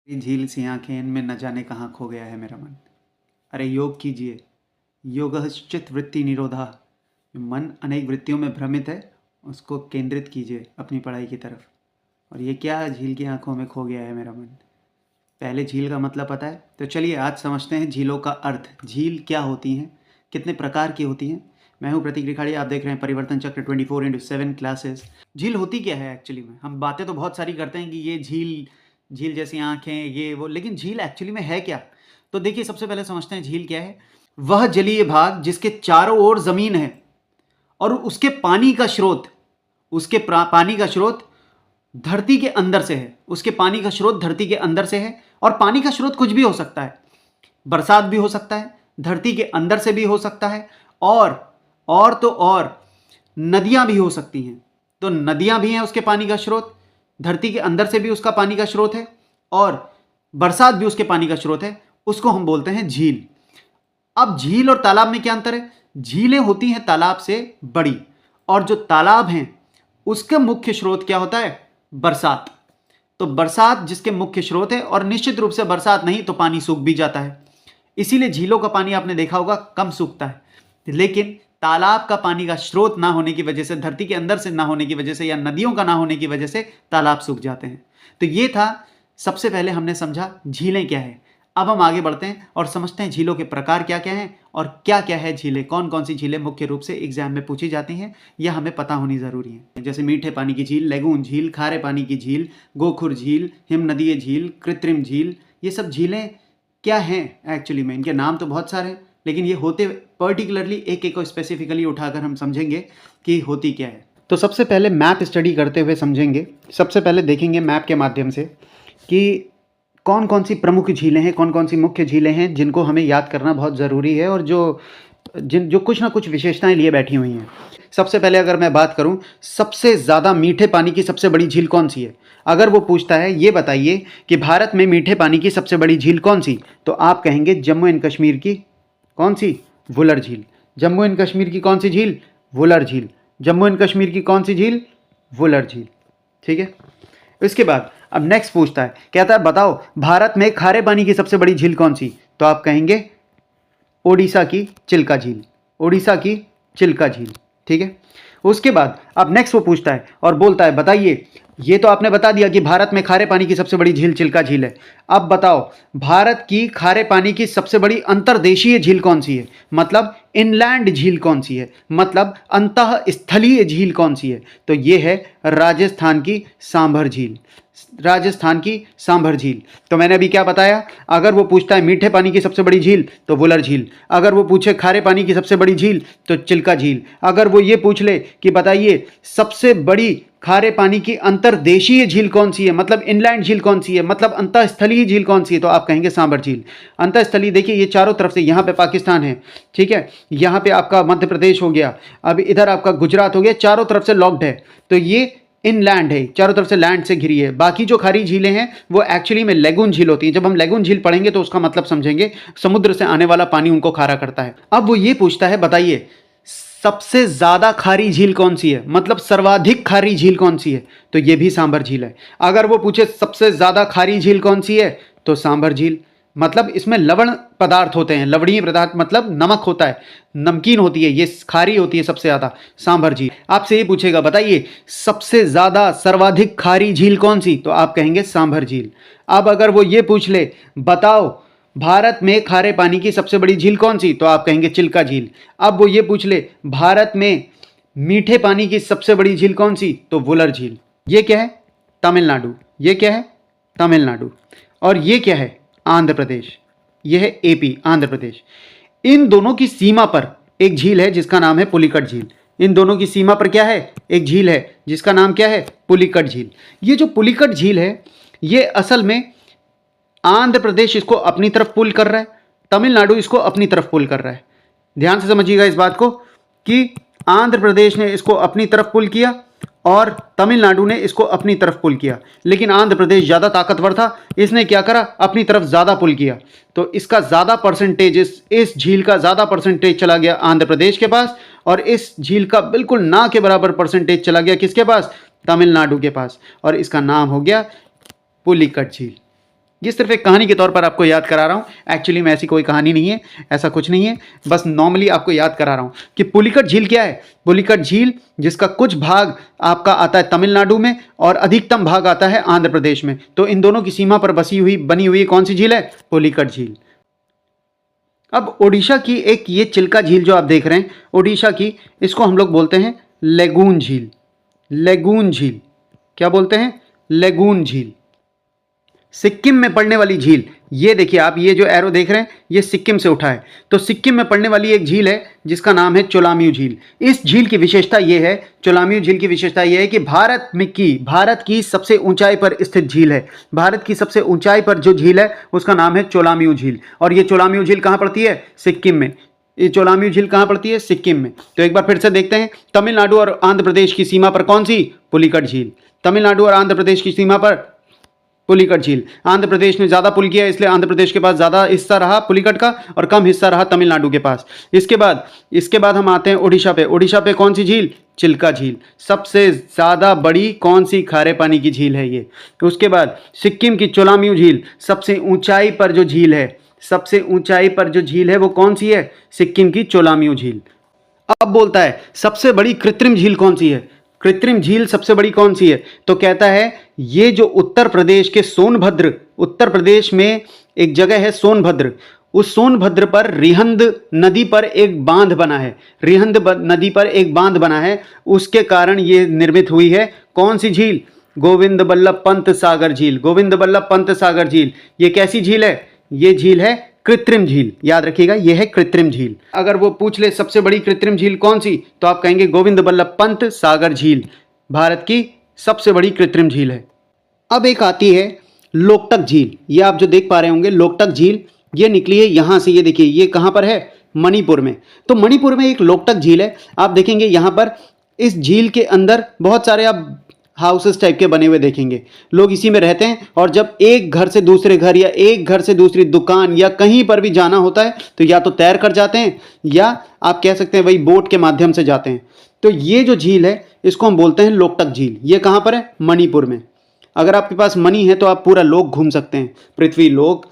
ये झील सी आंखें इनमें न जाने कहाँ खो गया है मेरा मन। अरे योग कीजिए, योगः चित्त वृत्ति निरोधा। जो मन अनेक वृत्तियों में भ्रमित है उसको केंद्रित कीजिए अपनी पढ़ाई की तरफ। और ये क्या झील की आंखों में खो गया है मेरा मन। पहले झील का मतलब पता है तो चलिए आज समझते हैं झीलों का अर्थ। झील क्या होती हैं, कितने प्रकार की होती हैं। मैं हूँ प्रतीक रिखाड़ी, आप देख रहे हैं परिवर्तन चक्र 24/7 क्लासेस। झील होती क्या है एक्चुअली में? हम बातें तो बहुत सारी करते हैं कि ये झील, झील जैसी आंखें, ये वो, लेकिन झील एक्चुअली में है क्या? तो देखिए सबसे पहले समझते हैं झील क्या है। वह जलीय भाग जिसके चारों ओर जमीन है और उसके पानी का स्रोत, पानी का स्रोत धरती के अंदर से है। उसके पानी का स्रोत धरती के अंदर से है। और पानी का स्रोत कुछ भी हो सकता है, बरसात भी हो सकता है, धरती के अंदर से भी हो सकता है, और नदियां भी हो सकती हैं। तो नदियां भी हैं उसके पानी का स्रोत, धरती के अंदर से भी उसका पानी का स्रोत है, और बरसात भी उसके पानी का स्रोत है। उसको हम बोलते हैं झील। अब झील और तालाब में क्या अंतर है? झीलें होती हैं तालाब से बड़ी, और जो तालाब हैं उसके मुख्य स्रोत क्या होता है? बरसात। तो बरसात जिसके मुख्य स्रोत है, और निश्चित रूप से बरसात नहीं तो पानी सूख भी जाता है। इसीलिए झीलों का पानी आपने देखा होगा कम सूखता है। लेकिन तालाब का पानी का स्रोत ना होने की वजह से, धरती के अंदर से ना होने की वजह से, या नदियों का ना होने की वजह से तालाब सूख जाते हैं। तो ये था, सबसे पहले हमने समझा झीलें क्या है। अब हम आगे बढ़ते हैं और समझते हैं झीलों के प्रकार क्या क्या हैं और क्या क्या है झीलें, कौन कौन सी झीलें मुख्य रूप से एग्जाम में पूछी जाती हैं, यह हमें पता होनी जरूरी है। जैसे मीठे पानी की झील, लेगून झील, खारे पानी की झील, गोखुर झील, हिमनदीय झील, कृत्रिम झील। ये सब झीलें क्या हैं एक्चुअली में? इनके नाम तो बहुत सारे हैं, लेकिन ये होते पर्टिकुलरली एक एक को स्पेसिफिकली उठाकर हम समझेंगे कि होती क्या है। तो सबसे पहले मैप स्टडी करते हुए समझेंगे। सबसे पहले देखेंगे मैप के माध्यम से कि कौन कौन सी प्रमुख झीलें हैं, कौन कौन सी मुख्य झीलें हैं जिनको हमें याद करना बहुत ज़रूरी है, और जो कुछ ना कुछ विशेषताएं लिए बैठी हुई हैं। सबसे पहले अगर मैं बात करूं, सबसे ज़्यादा मीठे पानी की सबसे बड़ी झील कौन सी है? अगर वो पूछता है ये बताइए कि भारत में मीठे पानी की सबसे बड़ी झील कौन सी, तो आप कहेंगे जम्मू एंड कश्मीर की कौन सी? वुलर झील। जम्मू एंड कश्मीर की कौन सी झील? वुलर झील। जम्मू एंड कश्मीर की कौन सी झील? वुलर झील। ठीक है। इसके बाद अब नेक्स्ट पूछता है, कहता है बताओ भारत में खारे पानी की सबसे बड़ी झील कौन सी, तो आप कहेंगे ओडिशा की चिल्का झील। ओडिशा की चिल्का झील। ठीक है। उसके बाद अब नेक्स्ट वो पूछता है और बोलता है बताइए, ये तो आपने बता दिया कि भारत में खारे पानी की सबसे बड़ी झील चिल्का झील है। अब बताओ भारत की खारे पानी की सबसे बड़ी अंतर्देशीय झील कौन सी है, मतलब इनलैंड झील कौन सी है, मतलब अंतः स्थलीय झील कौन सी है? तो ये है राजस्थान की सांभर झील। राजस्थान की सांभर झील। तो मैंने अभी क्या बताया, अगर वो पूछता है मीठे पानी की सबसे बड़ी झील तो वुलर झील, अगर वो पूछे खारे पानी की सबसे बड़ी झील तो चिल्का झील, अगर वो ये पूछ ले कि बताइए सबसे बड़ी खारे पानी की अंतर्देशीय झील कौन सी है, मतलब इनलैंड झील कौन सी है, मतलब अंतःस्थलीय झील कौन सी है, तो आप कहेंगे सांभर झील। अंतःस्थलीय देखिए ये चारों तरफ से, यहाँ पे पाकिस्तान है, ठीक है, यहाँ पे आपका मध्य प्रदेश हो गया, अब इधर आपका गुजरात हो गया, चारों तरफ से लॉक्ड है, तो ये इनलैंड है, चारों तरफ से लैंड से घिरी है। बाकी जो खारी झीलें हैं वो एक्चुअली में लेगून झील होती हैं। जब हम लेगून झील पढ़ेंगे तो उसका मतलब समझेंगे, समुद्र से आने वाला पानी उनको खारा करता है। अब वो ये पूछता है बताइए सबसे ज्यादा खारी झील कौन सी है, मतलब सर्वाधिक खारी झील कौन सी है, तो ये भी सांभर झील है। अगर वो पूछे सबसे ज्यादा खारी झील कौन सी है तो सांभर झील, मतलब इसमें लवण पदार्थ होते हैं, लवणीय पदार्थ मतलब नमक होता है, नमकीन होती है, ये खारी होती है सबसे ज्यादा, सांभर झील। आपसे ये पूछेगा बताइए सबसे ज्यादा सर्वाधिक खारी झील कौन सी, तो आप कहेंगे सांभर झील। अब अगर वो ये पूछ ले बताओ भारत में खारे पानी की सबसे बड़ी झील कौन सी, तो आप कहेंगे चिल्का झील। अब वो ये पूछ ले भारत में मीठे पानी की सबसे बड़ी झील कौन सी, तो वुलर झील। ये क्या है? तमिलनाडु। ये क्या है? तमिलनाडु। और ये क्या है? आंध्र प्रदेश। यह है एपी, आंध्र प्रदेश। इन दोनों की सीमा पर एक झील है जिसका नाम है पुलिकट झील। इन दोनों की सीमा पर क्या है? एक झील है जिसका नाम क्या है? पुलिकट झील। ये जो पुलिकट झील है ये असल में आंध्र प्रदेश इसको अपनी तरफ पुल कर रहा है, तमिलनाडु इसको अपनी तरफ पुल कर रहा है। ध्यान से समझिएगा इस बात को कि आंध्र प्रदेश ने इसको अपनी तरफ पुल किया और तमिलनाडु ने इसको अपनी तरफ पुल किया, लेकिन आंध्र प्रदेश ज़्यादा ताकतवर था, इसने क्या करा, अपनी तरफ ज़्यादा पुल किया। तो इसका ज़्यादा परसेंटेज, इस झील का ज़्यादा परसेंटेज चला गया आंध्र प्रदेश के पास, और इस झील का बिल्कुल ना के बराबर परसेंटेज चला गया किसके पास? तमिलनाडु के पास, और इसका नाम हो गया पुलिकट झील। ये सिर्फ एक कहानी के तौर पर आपको याद करा रहा हूँ। एक्चुअली में ऐसी कोई कहानी नहीं है, ऐसा कुछ नहीं है, बस नॉर्मली आपको याद करा रहा हूँ कि पुलिकट झील क्या है। पुलिकट झील जिसका कुछ भाग आपका आता है तमिलनाडु में और अधिकतम भाग आता है आंध्र प्रदेश में। तो इन दोनों की सीमा पर बनी हुई कौन सी झील है? पुलिकट झील। अब ओडिशा की एक ये चिल्का झील जो आप देख रहे हैं ओडिशा की, इसको हम लोग बोलते हैं लेगून झील। लेगून झील क्या बोलते हैं? लेगून झील। सिक्किम में पड़ने वाली झील, ये देखिए आप, ये जो एरो देख रहे हैं ये सिक्किम से उठा है। तो सिक्किम में पड़ने वाली एक झील है जिसका नाम है चोलामियू झील। इस झील की विशेषता ये है, चोलामियू झील की विशेषता ये है कि भारत की सबसे ऊंचाई पर स्थित झील है। भारत की सबसे ऊंचाई पर जो झील है उसका नाम है चोलामियू झील। और ये चोलामियू झील कहाँ पड़ती है? सिक्किम में। ये चोलामियू झील कहाँ पड़ती है? सिक्किम में। तो एक बार फिर से देखते हैं, तमिलनाडु और आंध्र प्रदेश की सीमा पर कौन सी? पुलिकट झील। तमिलनाडु और आंध्र प्रदेश की सीमा पर पुलिकट झील। आंध्र प्रदेश ने ज़्यादा पुल किया, इसलिए आंध्र प्रदेश के पास ज़्यादा हिस्सा रहा पुलिकट का और कम हिस्सा रहा तमिलनाडु के पास। इसके बाद हम आते हैं ओडिशा पे। ओडिशा पे कौन सी झील? चिल्का झील। सबसे ज़्यादा बड़ी कौन सी खारे पानी की झील है ये? उसके बाद सिक्किम की चोलामियू झील, सबसे ऊंचाई पर जो झील है, सबसे ऊंचाई पर जो झील है वो कौन सी है? सिक्किम की चोलामियू झील। अब बोलता है सबसे बड़ी कृत्रिम झील कौन सी है? कृत्रिम झील सबसे बड़ी कौन सी है? तो कहता है ये जो उत्तर प्रदेश के सोनभद्र, उत्तर प्रदेश में एक जगह है सोनभद्र, उस सोनभद्र पर रिहंद नदी पर एक बांध बना है। रिहंद नदी पर एक बांध बना है, उसके कारण ये निर्मित हुई है कौन सी झील? गोविंद बल्लभ पंत सागर झील। गोविंद बल्लभ पंत सागर झील। ये कैसी झील है? ये झील है कृत्रिम झील। याद रखिएगा ये है कृत्रिम झील। अगर वो पूछ ले सबसे बड़ी कृत्रिम झील कौन सी, तो आप कहेंगे गोविंद बल्लभ पंत सागर झील भारत की सबसे बड़ी कृत्रिम झील है। अब एक आती है लोकटक झील। ये आप जो देख पा रहे होंगे लोकटक झील, ये निकली है यहाँ से। ये देखिए ये कहाँ पर है? मणिपुर में। तो मणिपुर में एक लोकटक झील है। आप देखेंगे यहाँ पर इस झील के अंदर बहुत सारे आप हाउसेस टाइप के बने हुए देखेंगे, लोग इसी में रहते हैं। और जब एक घर से दूसरे घर या एक घर से दूसरी दुकान या कहीं पर भी जाना होता है तो या तो तैर कर जाते हैं या आप कह सकते हैं वही बोट के माध्यम से जाते हैं। तो ये जो झील है इसको हम बोलते हैं लोकटक झील। ये कहाँ पर है? मणिपुर में। अगर आपके पास मनी है तो आप पूरा लोक घूम सकते हैं, पृथ्वी लोक,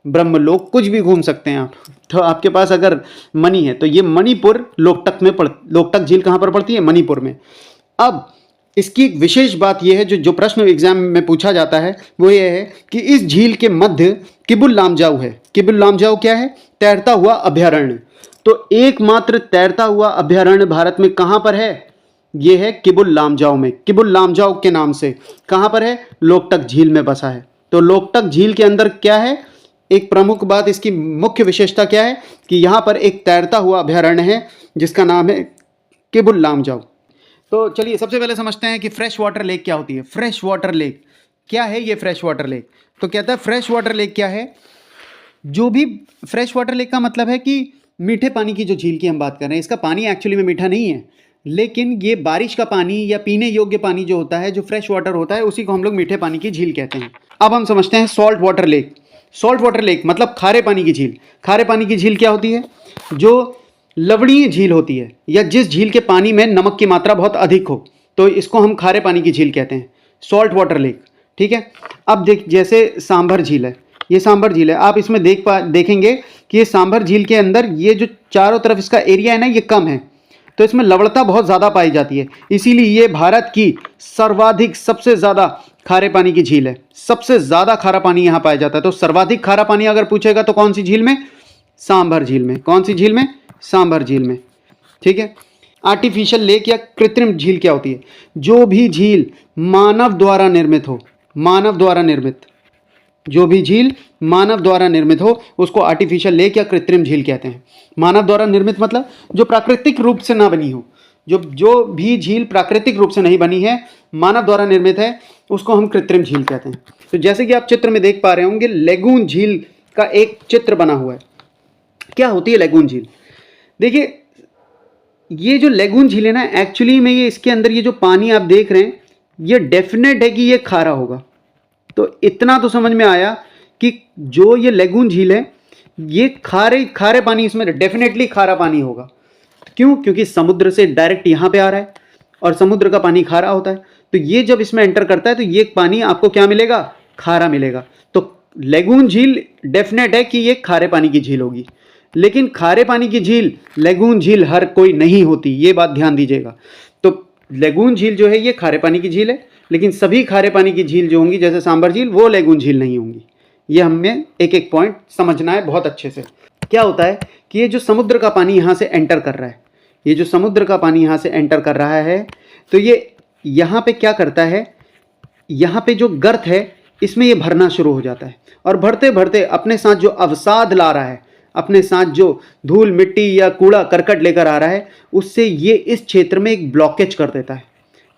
ब्रह्म लोक, कुछ भी घूम सकते हैं आप। तो आपके पास अगर मनी है तो ये मणिपुर लोकटक में लोकटक झील कहाँ पर पड़ती है? मणिपुर में। अब इसकी एक विशेष बात यह है जो प्रश्न एग्जाम में पूछा जाता है वो ये है कि इस झील के मध्य किबुल लामजाऊ है। किबुल लामजाऊ क्या है? तैरता हुआ अभयारण्य। तो एकमात्र तैरता हुआ अभयारण्य भारत में कहाँ पर है? ये है किबुल लामजाऊ में। किबुल लामजाऊ के नाम से कहाँ पर है? लोकटक झील में बसा है। तो लोकटक झील के अंदर क्या है? एक प्रमुख बात, इसकी मुख्य विशेषता क्या है कि यहाँ पर एक तैरता हुआ अभयारण्य है जिसका नाम है किबुल लामजाऊ। तो चलिए सबसे पहले समझते हैं कि फ्रेश वाटर लेक क्या होती है। फ्रेश वाटर लेक क्या है? ये फ्रेश वाटर लेक, तो कहता है फ्रेश वाटर लेक क्या है? जो भी फ्रेश वाटर लेक का मतलब है कि मीठे पानी की जो झील की हम बात कर रहे हैं, इसका पानी एक्चुअली में मीठा नहीं है, लेकिन ये बारिश का पानी या पीने योग्य पानी जो होता है, जो फ्रेश वाटर होता है, उसी को हम लोग मीठे पानी की झील कहते हैं। अब हम समझते हैं salt water lake. Salt water lake मतलब खारे पानी की झील। खारे पानी की झील क्या होती है? जो लवणीय झील होती है या जिस झील के पानी में नमक की मात्रा बहुत अधिक हो, तो इसको हम खारे पानी की झील कहते हैं, सॉल्ट वाटर लेक। ठीक है। अब जैसे सांभर झील है, ये सांभर झील है। आप इसमें देखेंगे कि ये सांभर झील के अंदर ये जो चारों तरफ इसका एरिया है ना, ये कम है, तो इसमें लवणता बहुत ज़्यादा पाई जाती है, इसीलिए ये भारत की सर्वाधिक सबसे ज़्यादा खारे पानी की झील है। सबसे ज़्यादा खारा पानी यहाँ पाया जाता है। तो सर्वाधिक खारा पानी अगर पूछेगा तो कौन सी झील में? सांभर झील में। कौन सी झील में? सांभर झील में। ठीक है। आर्टिफिशियल लेक या कृत्रिम झील क्या होती है? जो भी झील मानव द्वारा निर्मित हो, मानव द्वारा निर्मित, जो भी झील मानव द्वारा निर्मित हो उसको आर्टिफिशियल लेक या कृत्रिम झील कहते हैं। मानव द्वारा निर्मित मतलब जो प्राकृतिक रूप से ना बनी हो, जो भी झील प्राकृतिक रूप से नहीं बनी है, मानव द्वारा निर्मित है, उसको हम कृत्रिम झील कहते हैं। तो जैसे कि आप चित्र में देख पा रहे होंगे, लेगून झील का एक चित्र बना हुआ है। क्या होती है लेगून झील? देखिए ये जो लेगून झील है ना, एक्चुअली में ये इसके अंदर ये जो पानी आप देख रहे हैं, ये डेफिनेट है कि ये खारा होगा। तो इतना तो समझ में आया कि जो ये लेगून झील है, ये खारे पानी, इसमें डेफिनेटली खारा पानी होगा। क्यों? क्योंकि समुद्र से डायरेक्ट यहाँ पे आ रहा है और समुद्र का पानी खारा होता है। तो ये जब इसमें एंटर करता है तो ये पानी आपको क्या मिलेगा? खारा मिलेगा। तो लेगून झील डेफिनेट है कि ये खारे पानी की झील होगी, लेकिन खारे पानी की झील लेगून झील हर कोई नहीं होती, ये बात ध्यान दीजिएगा। तो लेगून झील जो है ये खारे पानी की झील है, लेकिन सभी खारे पानी की झील जो होंगी जैसे सांबर झील, वो लेगून झील नहीं होंगी। ये हमें एक एक पॉइंट समझना है बहुत अच्छे से। क्या होता है कि ये जो समुद्र का पानी यहाँ से एंटर कर रहा है, ये जो समुद्र का पानी यहाँ से एंटर कर रहा है, तो ये यहाँ पे क्या करता है, यहाँ पे जो गर्त है इसमें ये भरना शुरू हो जाता है, और भरते भरते अपने साथ जो अवसाद ला रहा है, अपने साथ जो धूल मिट्टी या कूड़ा करकट लेकर आ रहा है, उससे ये इस क्षेत्र में एक ब्लॉकेज कर देता है।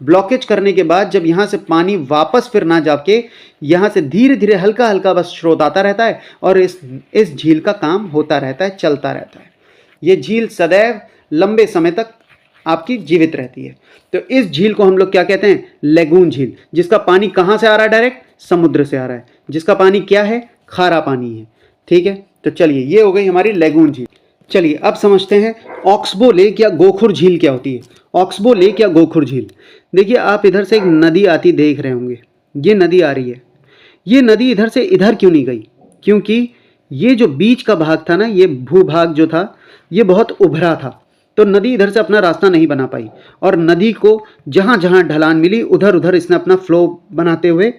ब्लॉकेज करने के बाद जब यहाँ से पानी वापस फिर ना जाके यहाँ से धीरे धीरे हल्का हल्का बस स्रोत आता रहता है, और इस झील का काम होता रहता है, चलता रहता है। ये झील सदैव लंबे समय तक आपकी जीवित रहती है। तो इस झील को हम लोग क्या कहते हैं, लेगून झील, जिसका पानी कहाँ से आ रहा है, डायरेक्ट समुद्र से आ रहा है, जिसका पानी क्या है, खारा पानी है। ठीक है, तो चलिए ये हो गई हमारी लेगून झील। चलिए अब समझते हैं ऑक्सबो लेक या गोखुर झील क्या होती है। ऑक्सबो लेक या गोखुर झील, देखिए आप इधर से एक नदी आती देख रहे होंगे, ये नदी आ रही है। ये नदी इधर से इधर क्यों नहीं गई, क्योंकि ये जो बीच का भाग था ना, ये भूभाग जो था ये बहुत उभरा था, तो नदी इधर से अपना रास्ता नहीं बना पाई, और नदी को जहाँ जहाँ ढलान मिली उधर उधर इसने अपना फ्लो बनाते हुए,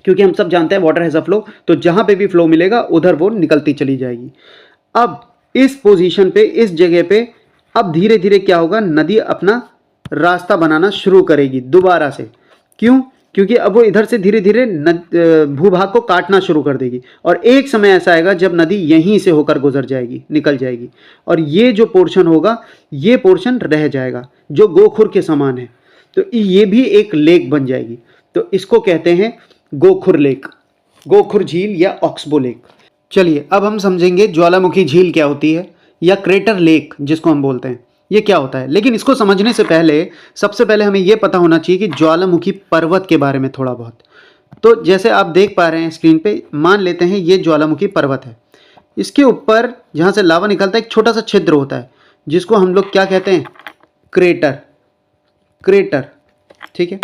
क्योंकि हम सब जानते हैं वाटर हैज़ अ फ्लो, तो जहाँ पे भी फ्लो मिलेगा उधर वो निकलती चली जाएगी। अब इस पोजीशन पे, इस जगह पे अब धीरे धीरे क्या होगा, नदी अपना रास्ता बनाना शुरू करेगी दोबारा से। क्यों, क्योंकि अब वो इधर से धीरे धीरे भूभाग को काटना शुरू कर देगी, और एक समय ऐसा आएगा जब नदी यहीं से होकर गुजर जाएगी, निकल जाएगी, और ये जो पोर्शन होगा ये पोर्शन रह जाएगा जो गोखुर के समान है, तो ये भी एक लेक बन जाएगी। तो इसको कहते हैं गोखुर लेक, गोखुर झील या ऑक्सबो लेक। चलिए अब हम समझेंगे ज्वालामुखी झील क्या होती है, या क्रेटर लेक जिसको हम बोलते हैं, ये क्या होता है। लेकिन इसको समझने से पहले सबसे पहले हमें ये पता होना चाहिए कि ज्वालामुखी पर्वत के बारे में थोड़ा बहुत। तो जैसे आप देख पा रहे हैं स्क्रीन पे, मान लेते हैं ये ज्वालामुखी पर्वत है, इसके ऊपर जहाँ से लावा निकलता है एक छोटा सा छिद्र होता है जिसको हम लोग क्या कहते हैं, क्रेटर, क्रेटर। ठीक है,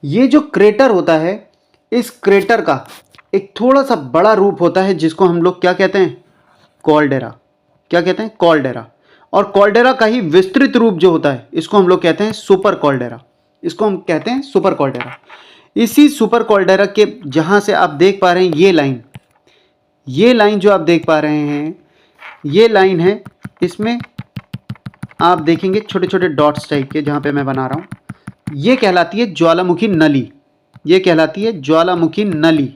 ये जो क्रेटर होता है, इस क्रेटर का एक थोड़ा सा बड़ा रूप होता है जिसको हम लोग क्या कहते हैं, कॉल्डेरा। क्या कहते हैं, कॉल्डेरा। और कॉल्डेरा का ही विस्तृत रूप जो होता है इसको हम लोग कहते हैं सुपर कॉल्डेरा, इसको हम कहते हैं सुपर कॉल्डेरा। इसी सुपर कॉल्डेरा के जहाँ से आप देख पा रहे हैं ये लाइन जो आप देख पा रहे हैं, ये लाइन है, इसमें आप देखेंगे छोटे छोटे डॉट्स टाइप के जहाँ पे मैं बना रहा हूँ, ये कहलाती है ज्वालामुखी नली, ये कहलाती है ज्वालामुखी नली।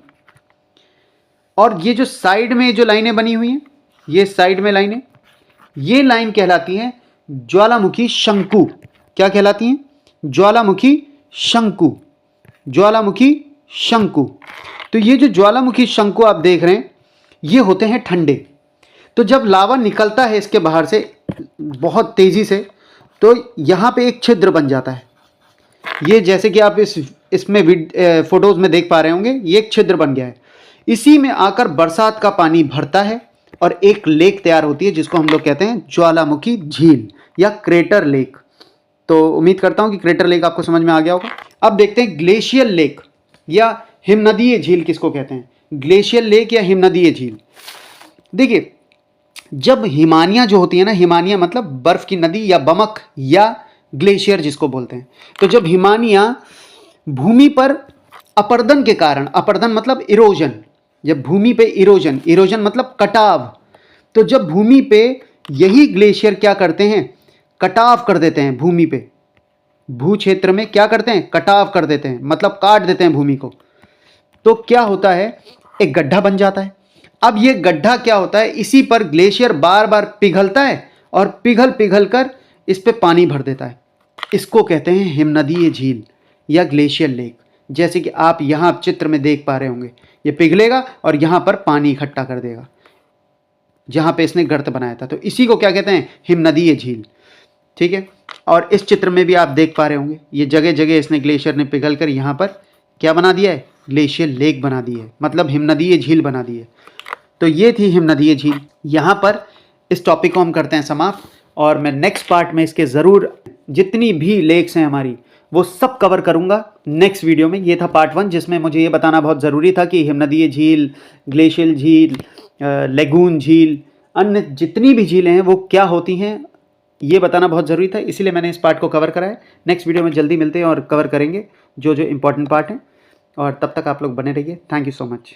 और ये जो साइड में जो लाइनें बनी हुई हैं, ये साइड में लाइनें, ये लाइन कहलाती है ज्वालामुखी शंकु। क्या कहलाती हैं, ज्वालामुखी शंकु, ज्वालामुखी शंकु। तो ये जो ज्वालामुखी शंकु आप देख रहे हैं ये होते हैं ठंडे। तो जब लावा निकलता है इसके बाहर से बहुत तेज़ी से, तो यहाँ पे एक छिद्र बन जाता है। ये जैसे कि आप इसमें फोटोज़ में देख पा रहे होंगे, ये एक छिद्र बन गया है। इसी में आकर बरसात का पानी भरता है और एक लेक तैयार होती है जिसको हम लोग कहते हैं ज्वालामुखी झील या क्रेटर लेक। तो उम्मीद करता हूँ कि क्रेटर लेक आपको समझ में आ गया होगा। अब देखते हैं ग्लेशियल लेक या हिमनदीय झील किसको कहते हैं, ग्लेशियल लेक या हिमनदीय झील। देखिए जब हिमानियाँ जो होती है ना, हिमानियाँ मतलब बर्फ़ की नदी या बमक या ग्लेशियर जिसको बोलते हैं, तो जब हिमानियाँ भूमि पर अपर्दन के कारण, अपर्दन मतलब इरोजन, जब भूमि पे इरोजन, इरोजन मतलब कटाव, तो जब भूमि पे यही ग्लेशियर क्या करते हैं, कटाव कर देते हैं भूमि पे, भू क्षेत्र में क्या करते हैं, कटाव कर देते हैं, मतलब काट देते हैं भूमि को, तो क्या होता है, एक गड्ढा बन जाता है। अब ये गड्ढा क्या होता है, इसी पर ग्लेशियर बार बार पिघलता है और पिघल पिघल कर इस पे पानी भर देता है। इसको कहते हैं हिमनदीय झील या ग्लेशियर लेक। जैसे कि आप यहाँ चित्र में देख पा रहे होंगे, ये पिघलेगा और यहाँ पर पानी इकट्ठा कर देगा जहाँ पे इसने गर्त बनाया था, तो इसी को क्या कहते हैं, हिमनदीय झील। ठीक है, और इस चित्र में भी आप देख पा रहे होंगे, ये जगह जगह इसने ग्लेशियर ने पिघल कर यहाँ पर क्या बना दिया है, ग्लेशियर लेक बना दी है, मतलब हिमनदीय झील बना दी है। तो ये थी हिमनदीय झील। यहाँ पर इस टॉपिक को हम करते हैं समाप्त, और मैं नेक्स्ट पार्ट में इसके ज़रूर जितनी भी लेक्स हैं हमारी वो सब कवर करूँगा नेक्स्ट वीडियो में। ये था पार्ट 1 जिसमें मुझे ये बताना बहुत ज़रूरी था कि हिमनदीय झील, ग्लेशियल झील, लेगून झील, अन्य जितनी भी झीलें हैं वो क्या होती हैं, ये बताना बहुत ज़रूरी था, इसीलिए मैंने इस पार्ट को कवर करा है। नेक्स्ट वीडियो में जल्दी मिलते हैं और कवर करेंगे जो जो इम्पोर्टेंट पार्ट हैं, और तब तक आप लोग बने रहिए। Thank you so much.